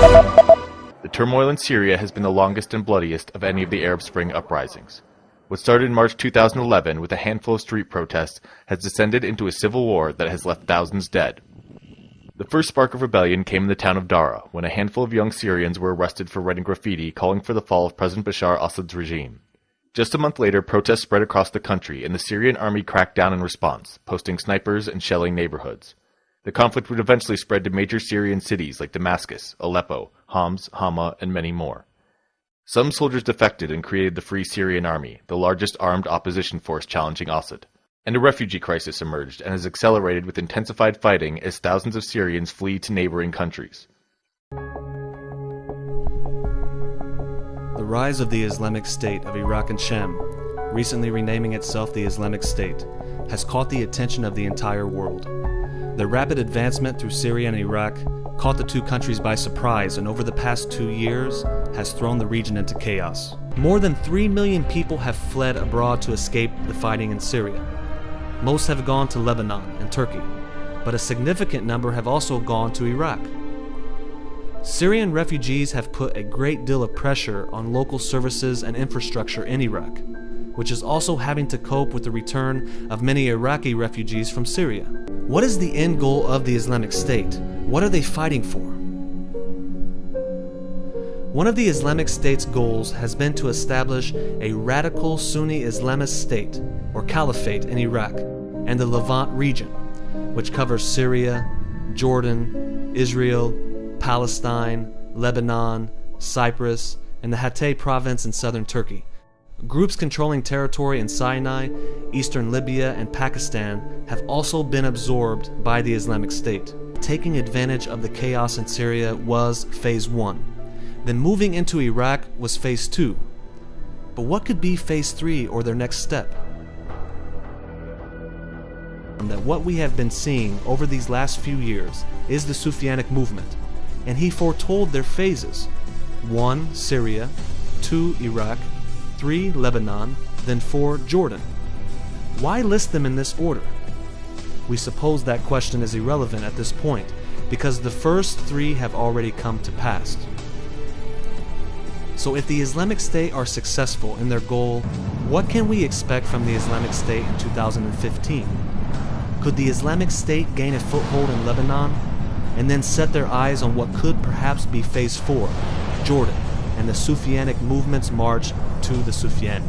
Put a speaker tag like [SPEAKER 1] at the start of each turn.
[SPEAKER 1] The turmoil in Syria has been the longest and bloodiest of any of the Arab Spring uprisings. What started in March 2011 with a handful of street protests has descended into a civil war that has left thousands dead. The first spark of rebellion came in the town of Dara, when a handful of young Syrians were arrested for writing graffiti calling for the fall of President Bashar al-Assad's regime. Just a month later, protests spread across the country, and the Syrian army cracked down in response, posting snipers and shelling neighborhoods. The conflict would eventually spread to major Syrian cities like Damascus, Aleppo, Homs, Hama, and many more. Some soldiers defected and created the Free Syrian Army, the largest armed opposition force challenging Assad. And a refugee crisis emerged and has accelerated with intensified fighting as thousands of Syrians flee to neighboring countries.
[SPEAKER 2] The rise of the Islamic State of Iraq and Sham, recently renaming itself the Islamic State, has caught the attention of the entire world. Their rapid advancement through Syria and Iraq caught the two countries by surprise, and over the past 2 years has thrown the region into chaos. More than 3 million people have fled abroad to escape the fighting in Syria. Most have gone to Lebanon and Turkey, but a significant number have also gone to Iraq. Syrian refugees have put a great deal of pressure on local services and infrastructure in Iraq, which is also having to cope with the return of many Iraqi refugees from Syria. What is the end goal of the Islamic State? What are they fighting for? One of the Islamic State's goals has been to establish a radical Sunni Islamist state, or caliphate, in Iraq and the Levant region, which covers Syria, Jordan, Israel, Palestine, Lebanon, Cyprus, and the Hatay province in southern Turkey. Groups controlling territory in Sinai, eastern Libya, and Pakistan have also been absorbed by the Islamic State. Taking advantage of the chaos in Syria was phase 1. Then moving into Iraq was phase 2. But what could be phase 3 or their next step? That what we have been seeing over these last few years is the Sufyanic movement, and he foretold their phases. 1. Syria, 2. Iraq, 3. Lebanon, then 4. Jordan. Why list them in this order? We suppose that question is irrelevant at this point, because the first 3 have already come to pass. So if the Islamic State are successful in their goal, what can we expect from the Islamic State in 2015? Could the Islamic State gain a foothold in Lebanon, and then set their eyes on what could perhaps be phase 4, Jordan, and the Sufyanic movement's march to the Sufyan?